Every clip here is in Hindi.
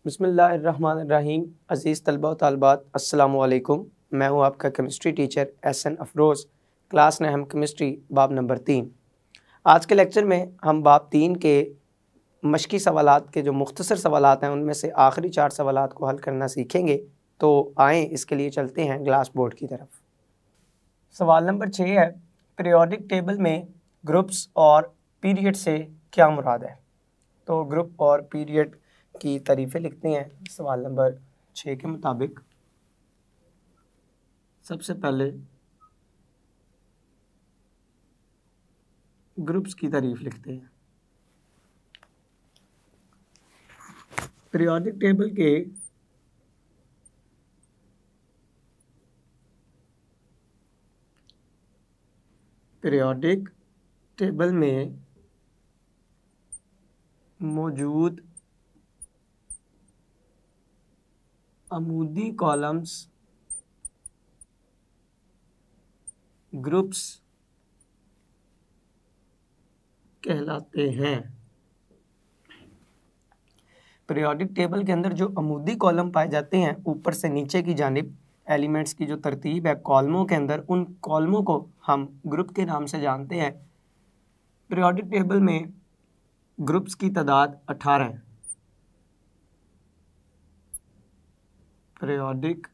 बिस्मिल्लाहिर्रहमानिर्रहीम। अज़ीज़ तलबा व तालिबात, अस्सलामु अलैकुम। मैं हूँ आपका chemistry teacher Ehsan Afroz. Class ने हम केमिस्ट्री बाब नंबर 3। आज के लेक्चर में हम बाब 3 के मशकी सवालात के जो मुख्तसर सवालात हैं उनमें से आखिरी 4 सवालात को हल करना सीखेंगे। तो आएँ इसके लिए चलते हैं ग्लास बोर्ड की तरफ। सवाल नंबर 6 है, पीरियोडिक टेबल में ग्रुप्स और पीरियड से क्या मुराद है। तो ग्रुप और पीरियड की तारीफ़ें लिखते हैं सवाल नंबर 6 के मुताबिक। सबसे पहले ग्रुप्स की तारीफ लिखते हैं। पीरियोडिक टेबल में मौजूद अमूदी कॉलम्स ग्रुप्स कहलाते हैं। पीरियोडिक टेबल के अंदर जो अमूदी कॉलम पाए जाते हैं ऊपर से नीचे की जानिब, एलिमेंट्स की जो तरतीब है कॉलमों के अंदर, उन कॉलमों को हम ग्रुप के नाम से जानते हैं। पीरियोडिक टेबल में ग्रुप्स की तादाद 18 है। पीरियोडिक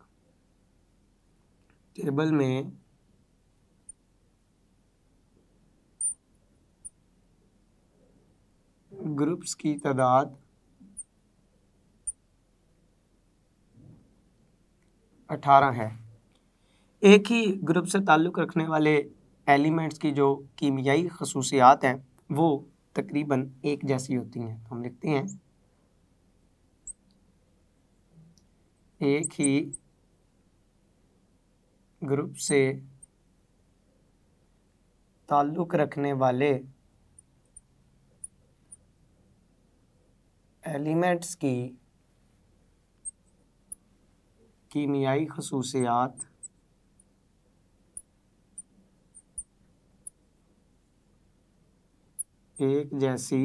टेबल में ग्रुप्स की तादाद 18 है। एक ही ग्रुप से ताल्लुक़ रखने वाले एलिमेंट्स की जो कीमियाई खसूसियात हैं वो तकरीबन एक जैसी होती हैं। हम लिखते हैं एक ही ग्रुप से ताल्लुक़ रखने वाले एलिमेंट्स की कीमियाई खसूसियात एक जैसी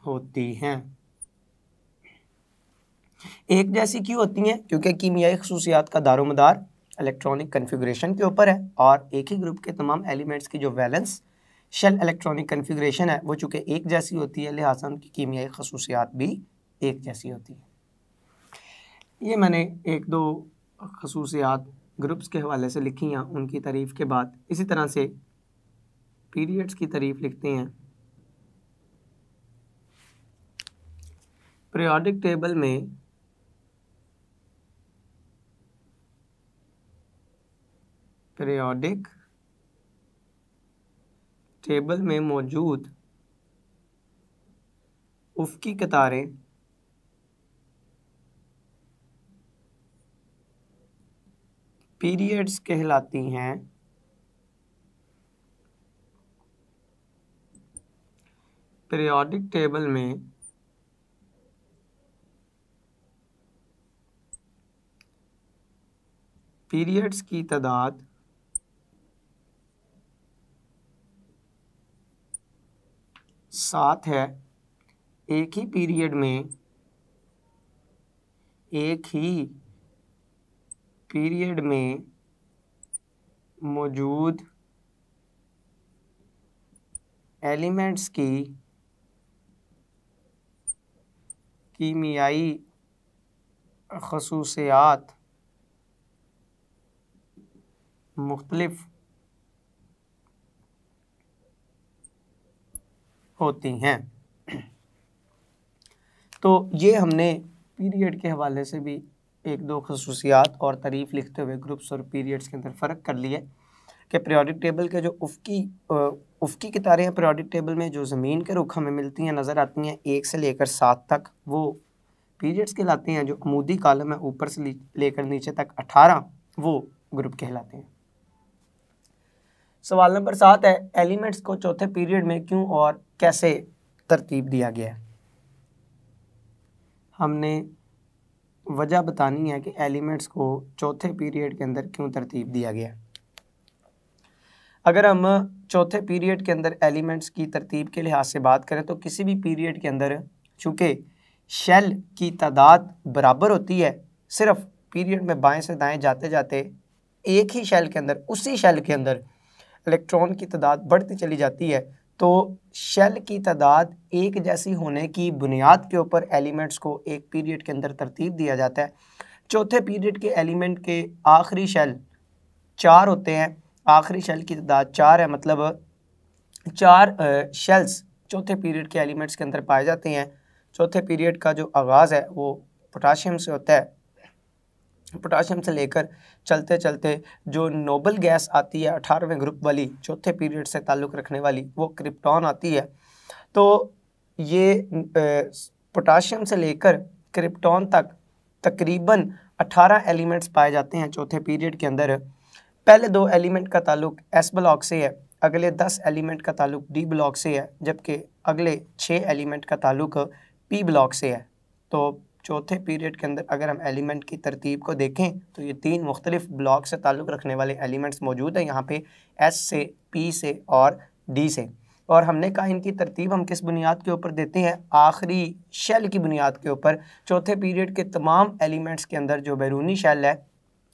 होती हैं। एक जैसी क्यों होती हैं? क्योंकि कीमियाई खसूसियात का दारोमदार इलेक्ट्रॉनिक कन्फिगरेशन के ऊपर है और एक ही ग्रुप के तमाम एलिमेंट्स की जो वैलेंस शेल इलेक्ट्रॉनिक कन्फिगरेशन है वो चूँकि एक जैसी होती है, लिहाजा उनकी कीमियाई खसूसियात भी एक जैसी होती है। ये मैंने एक दो खसूसियात ग्रुप्स के हवाले से लिखी हैं उनकी तारीफ़ के बाद। इसी तरह से पीरियड्स की तारीफ़ लिखते हैं। पीरियोडिक टेबल में मौजूद उफ़क़ी कतारें पीरियड्स कहलाती हैं। पीरियोडिक टेबल में पीरियड्स की तादाद 7 है। एक ही पीरियड में मौजूद एलिमेंट्स की कीमियाई खसूसियात मुख्तलिफ होती हैं। तो ये हमने पीरियड के हवाले से भी एक दो खसूसियात और तारीफ़ लिखते हुए ग्रुप्स और पीरियड्स के अंदर फ़र्क कर लिए कि पीरियोडिक टेबल के जो उफ़क़ी कतारें हैं पीरियोडिक टेबल में जो ज़मीन के रुख हमें मिलती हैं, नज़र आती हैं 1 से लेकर 7 तक, वो पीरियड्स कहलाते हैं। जो अमूदी कॉलम है ऊपर से लेकर नीचे तक 18, वो ग्रुप कहलाते हैं। सवाल नंबर 7 है, एलिमेंट्स को चौथे पीरियड में क्यों और कैसे तरतीब दिया गया है। हमने वजह बतानी है कि एलिमेंट्स को चौथे पीरियड के अंदर क्यों तरतीब दिया गया। अगर हम चौथे पीरियड के अंदर एलिमेंट्स की तरतीब के लिहाज से बात करें तो किसी भी पीरियड के अंदर चूँकि शेल की तादाद बराबर होती है, सिर्फ पीरियड में बाएं से दाएं जाते जाते एक ही शेल के अंदर, उसी शेल के अंदर इलेक्ट्रॉन की तादाद बढ़ती चली जाती है, तो शेल की तादाद एक जैसी होने की बुनियाद के ऊपर एलिमेंट्स को एक पीरियड के अंदर तरतीब दिया जाता है। चौथे पीरियड के एलिमेंट के आखिरी शेल 4 होते हैं, आखिरी शेल की तादाद 4 है, मतलब 4 शेल्स चौथे पीरियड के एलिमेंट्स के अंदर पाए जाते हैं। चौथे पीरियड का जो आगाज़ है वो पोटाशियम से होता है। पोटाशियम से लेकर चलते चलते जो नोबल गैस आती है 18वें ग्रुप वाली, चौथे पीरियड से ताल्लुक़ रखने वाली, वो क्रिप्टॉन आती है। तो ये पोटाशियम से लेकर क्रिप्टॉन तक तकरीबन 18 एलिमेंट्स पाए जाते हैं चौथे पीरियड के अंदर। पहले 2 एलिमेंट का ताल्लुक़ एस ब्लॉक से है, अगले 10 एलिमेंट का ताल्लुक़ डी ब्लॉक से है, जबकि अगले 6 एलिमेंट का ताल्लुक़ पी ब्लॉक से है। तो चौथे पीरियड के अंदर अगर हम एलिमेंट की तरतीब को देखें तो ये 3 मुख्तलिफ ब्लॉक से ताल्लुक़ रखने वाले एलिमेंट्स मौजूद हैं यहाँ पे, एस से, पी से और डी से। और हमने कहा इनकी तरतीब हम किस बुनियाद के ऊपर देते हैं, आखिरी शेल की बुनियाद के ऊपर। चौथे पीरियड के तमाम एलिमेंट्स के अंदर जो बैरूनी शेल है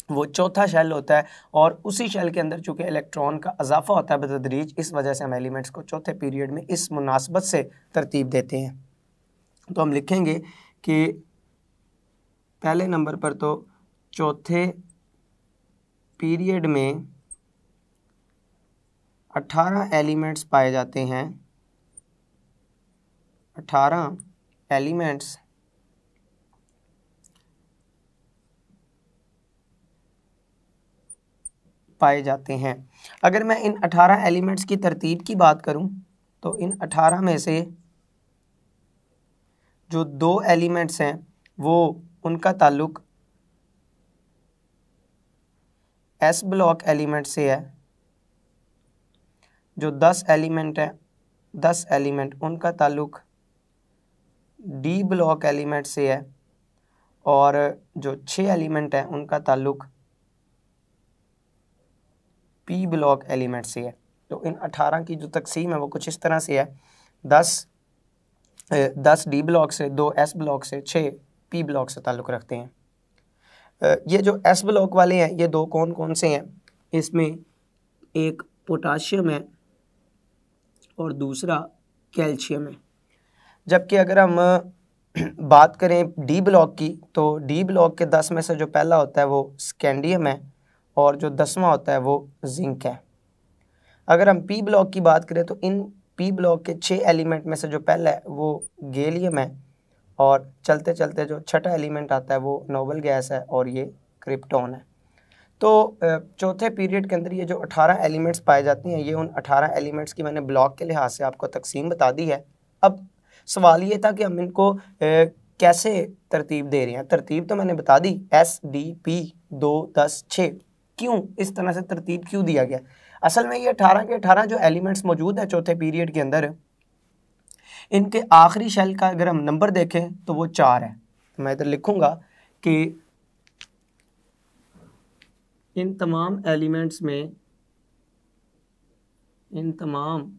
वो चौथा शेल होता है, और उसी शेल के अंदर चूँकि इलेक्ट्रॉन का इजाफा होता है बतदरीज, इस वजह से हम एलिमेंट्स को चौथे पीरियड में इस मुनासबत से तरतीब देते हैं। तो हम लिखेंगे कि पहले नंबर पर तो चौथे पीरियड में 18 एलिमेंट्स पाए जाते हैं, 18 एलिमेंट्स पाए जाते हैं। अगर मैं इन 18 एलिमेंट्स की तरतीब की बात करूं तो इन 18 में से जो 2 एलिमेंट्स हैं वो उनका ताल्लुक़ एस ब्लॉक एलिमेंट से है। जो 10 एलिमेंट है, 10 एलिमेंट उनका ताल्लुक़ डी ब्लॉक एलिमेंट से है, और जो 6 एलिमेंट हैं उनका ताल्लुक़ पी ब्लॉक एलिमेंट से है। तो इन 18 की जो तकसीम है वो कुछ इस तरह से है, 10 डी ब्लॉक से, 2 एस ब्लॉक से, 6 पी ब्लॉक से ताल्लुक़ रखते हैं। ये जो एस ब्लॉक वाले हैं ये 2 कौन कौन से हैं, इसमें एक पोटाशियम है और दूसरा कैल्शियम है। जबकि अगर हम बात करें डी ब्लॉक की तो डी ब्लॉक के 10 में से जो पहला होता है वो स्कैंडियम है, और जो 10वां होता है वो जिंक है। अगर हम पी ब्लॉक की बात करें तो इन पी ब्लॉक के 6 एलिमेंट में से जो पहला है वो गैलियम है, और चलते चलते जो छठा एलिमेंट आता है वो नोबल गैस है, और ये क्रिप्टॉन है। तो चौथे पीरियड के अंदर ये जो 18 एलिमेंट्स पाए जाते हैं, ये उन 18 एलिमेंट्स की मैंने ब्लॉक के लिहाज से आपको तकसीम बता दी है। अब सवाल ये था कि हम इनको कैसे तरतीब दे रहे हैं। तरतीब तो मैंने बता दी, एस डी पी 2 10 6, क्यों इस तरह से तरतीब क्यों दिया गया। असल में ये 18 के 18 जो एलिमेंट्स मौजूद हैं चौथे पीरियड के अंदर, इनके आखिरी शेल का अगर हम नंबर देखें तो वो 4 है। तो मैं इधर लिखूंगा कि इन तमाम एलिमेंट्स में, इन तमाम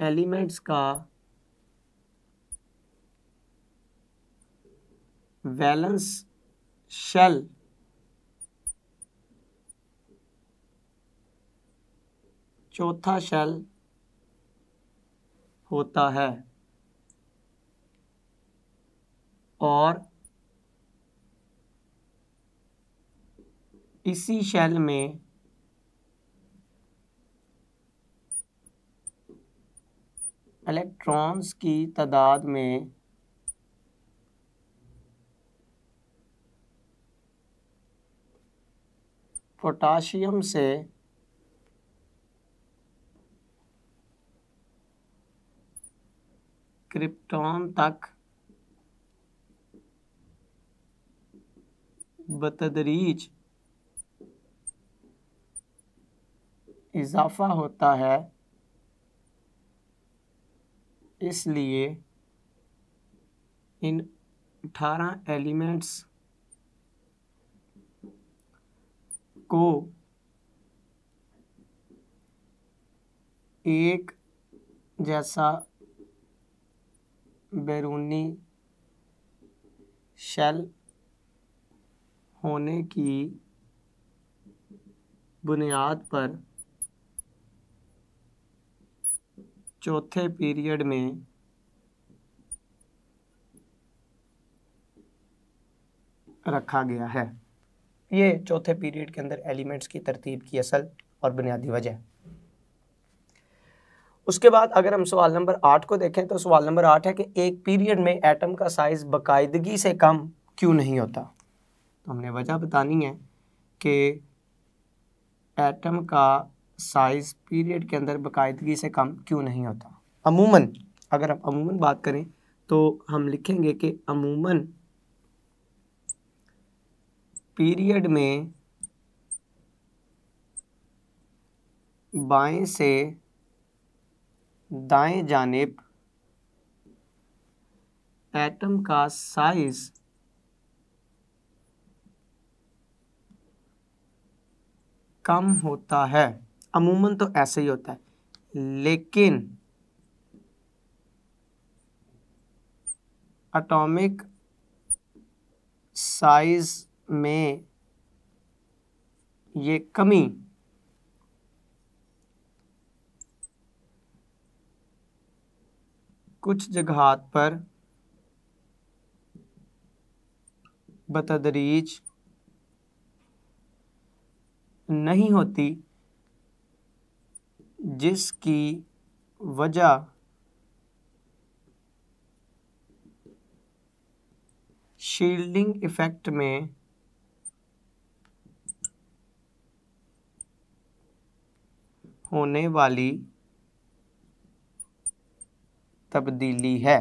एलिमेंट्स का वैलेंस शेल चौथा शेल होता है, और इसी शेल में इलेक्ट्रॉन्स की तादाद में पोटाशियम से क्रिप्टॉन तक बतदरीज इजाफा होता है, इसलिए इन 18 एलिमेंट्स को एक जैसा बैरूनी शेल होने की बुनियाद पर चौथे पीरियड में रखा गया है। ये चौथे पीरियड के अंदर एलिमेंट्स की तरतीब की असल और बुनियादी वजह है। उसके बाद अगर हम सवाल नंबर 8 को देखें तो सवाल नंबर 8 है कि एक पीरियड में एटम का साइज बाकायदगी से कम क्यों नहीं होता। तो हमने वजह बतानी है कि एटम का साइज पीरियड के अंदर बाकायदगी से कम क्यों नहीं होता। अमूमन अगर हम अमूमन बात करें तो हम लिखेंगे कि अमूमन पीरियड में बाएं से दाएं जानिब एटम का साइज कम होता है। अमूमन तो ऐसे ही होता है, लेकिन एटॉमिक साइज में ये कमी कुछ जगहात पर बतदरीज नहीं होती, जिसकी वजह शील्डिंग इफेक्ट में होने वाली तब्दीली है।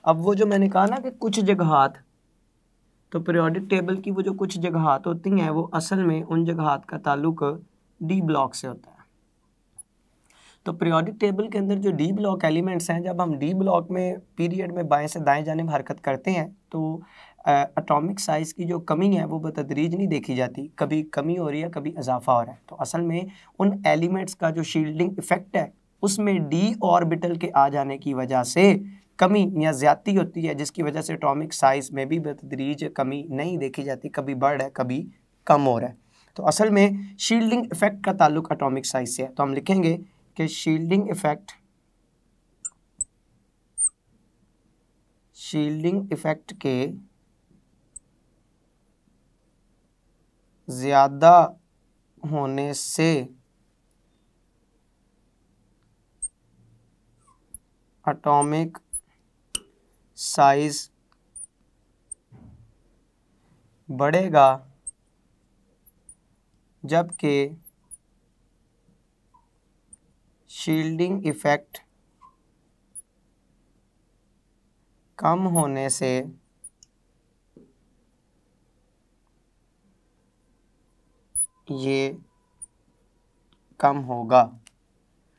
अब वो जो मैंने कहा ना कि कुछ जगहात, तो पीरियोडिक टेबल की वो जो कुछ जगहात होती हैं वो असल में उन जगहात का ताल्लुक डी ब्लॉक से होता है। तो पीरियोडिक टेबल के अंदर जो डी ब्लॉक एलिमेंट्स हैं, जब हम डी ब्लॉक में पीरियड में बाएं से दाएं जानिब हरकत करते हैं तो एटॉमिक साइज़ की जो कमी है वो बतदरीज नहीं देखी जाती, कभी कमी हो रही है कभी इजाफा हो रहा है। तो असल में उन एलिमेंट्स का जो शील्डिंग इफेक्ट है उसमें डी ऑर्बिटल के आ जाने की वजह से कमी या ज़्यादती होती है, जिसकी वजह से एटॉमिक साइज़ में भी बतदरीज कमी नहीं देखी जाती, कभी बढ़ है कभी कम हो रहा है। तो असल में शील्डिंग इफेक्ट का ताल्लुक एटॉमिक साइज़ से है। तो हम लिखेंगे कि शील्डिंग इफेक्ट के ज़्यादा होने से एटॉमिक साइज बढ़ेगा, जबकि शील्डिंग इफेक्ट कम होने से ये कम होगा।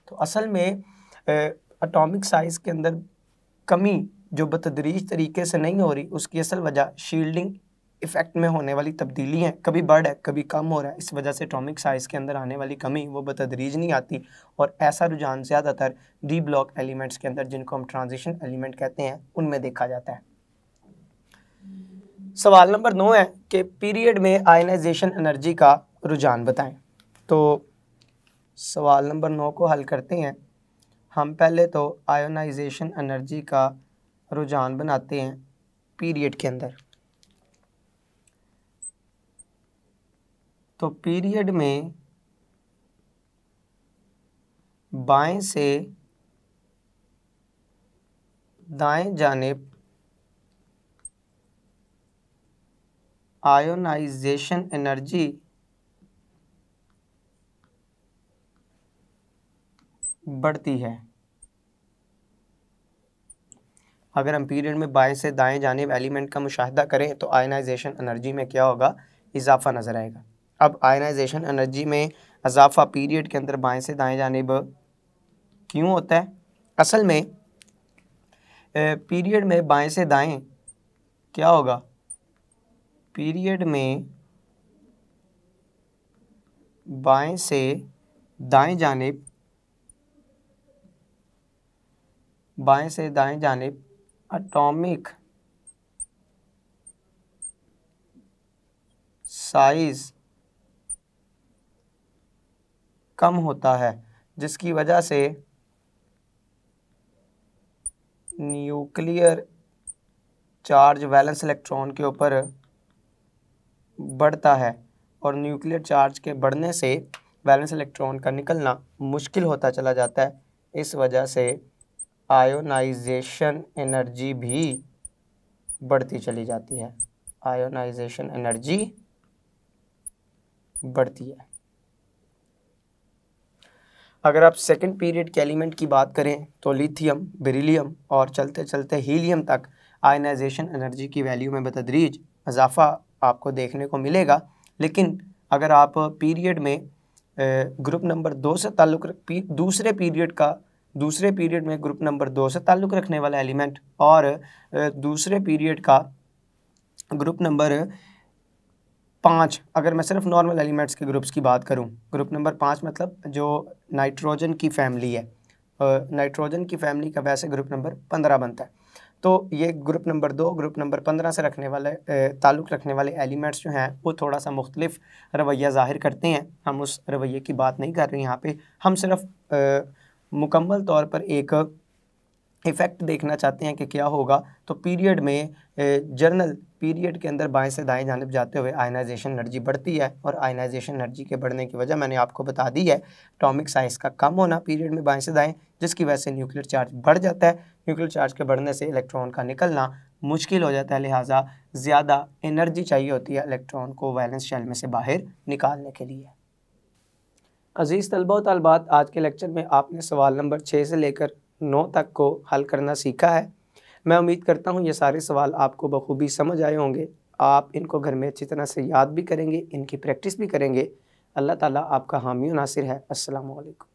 तो असल में एटॉमिक साइज़ के अंदर कमी जो बतदरीज तरीके से नहीं हो रही, उसकी असल वजह शील्डिंग इफेक्ट में होने वाली तब्दीली है, कभी बढ़ है कभी कम हो रहा है। इस वजह से एटॉमिक साइज़ के अंदर आने वाली कमी वो बतदरीज नहीं आती, और ऐसा रुझान ज़्यादातर डी ब्लॉक एलिमेंट्स के अंदर, जिनको हम ट्रांजिशन एलिमेंट कहते हैं, उनमें देखा जाता है। सवाल नंबर 9 है कि पीरियड में आयनाइजेशन एनर्जी का रुझान बताएं। तो सवाल नंबर 9 को हल करते हैं। हम पहले तो आयोनाइजेशन एनर्जी का रुझान बनाते हैं पीरियड के अंदर। तो पीरियड में बाएं से दाएं जानिब आयोनाइजेशन एनर्जी बढ़ती है। अगर हम पीरियड में बाएं से दाएं जानिब एलिमेंट का मुशाहिदा करें तो आयनाइजेशन एनर्जी में क्या होगा, इजाफा नज़र आएगा। अब आयनाइजेशन एनर्जी में इजाफा पीरियड के अंदर बाएं से दाएं जानिब क्यों होता है? असल में पीरियड में बाएं से दाएं क्या होगा, पीरियड में बाएं से दाएं जानिब एटॉमिक साइज कम होता है, जिसकी वजह से न्यूक्लियर चार्ज वैलेंस इलेक्ट्रॉन के ऊपर बढ़ता है और न्यूक्लियर चार्ज के बढ़ने से वैलेंस इलेक्ट्रॉन का निकलना मुश्किल होता चला जाता है। इस वजह से आयोनाइजेशन एनर्जी भी बढ़ती चली जाती है, आयोनाइजेशन एनर्जी बढ़ती है। अगर आप सेकंड पीरियड के एलिमेंट की बात करें तो लिथियम, बेरिलियम और चलते चलते हीलियम तक आयनाइजेशन एनर्जी की वैल्यू में बतदरीज इजाफा आपको देखने को मिलेगा। लेकिन अगर आप पीरियड में ग्रुप नंबर 2 से ताल्लुक़ दूसरे पीरियड में ग्रुप नंबर 2 से ताल्लुक़ रखने वाला एलिमेंट और दूसरे पीरियड का ग्रुप नंबर 5, अगर मैं सिर्फ नॉर्मल एलिमेंट्स के ग्रुप्स की बात करूं, ग्रुप नंबर 5 मतलब जो नाइट्रोजन की फैमिली है, नाइट्रोजन की फैमिली का वैसे ग्रुप नंबर 15 बनता है। तो ये ग्रुप नंबर 2 ग्रुप नंबर 15 से ताल्लुक़ रखने वाले एलिमेंट्स जो हैं वो थोड़ा सा मुख्तलिफ रवैया ज़ाहिर करते हैं। हम उस रवैये की बात नहीं कर रहे यहाँ पे, हम सिर्फ मुकम्मल तौर पर एक इफ़ेक्ट देखना चाहते हैं कि क्या होगा। तो पीरियड में जर्नल पीरियड के अंदर बाएं से दाएं जानिब जाते हुए आयनाइजेशन एनर्जी बढ़ती है और आयनाइजेशन एनर्जी के बढ़ने की वजह मैंने आपको बता दी है, एटॉमिक साइज़ का कम होना पीरियड में बाएं से दाएं, जिसकी वजह से न्यूक्लियर चार्ज बढ़ जाता है। न्यूक्लियर चार्ज के बढ़ने से इलेक्ट्रॉन का निकलना मुश्किल हो जाता है, लिहाजा ज़्यादा एनर्जी चाहिए होती है इलेक्ट्रॉन को वैलेंस शेल में से बाहर निकालने के लिए। अज़ीज़ तलबा व तालिबात, आज के लेक्चर में आपने सवाल नंबर 6 से लेकर 9 तक को हल करना सीखा है। मैं उम्मीद करता हूँ ये सारे सवाल आपको बखूबी समझ आए होंगे। आप इनको घर में अच्छी तरह से याद भी करेंगे, इनकी प्रैक्टिस भी करेंगे। अल्लाह ताला आपका हामी व नासिर है। अस्सलामु अलैकुम।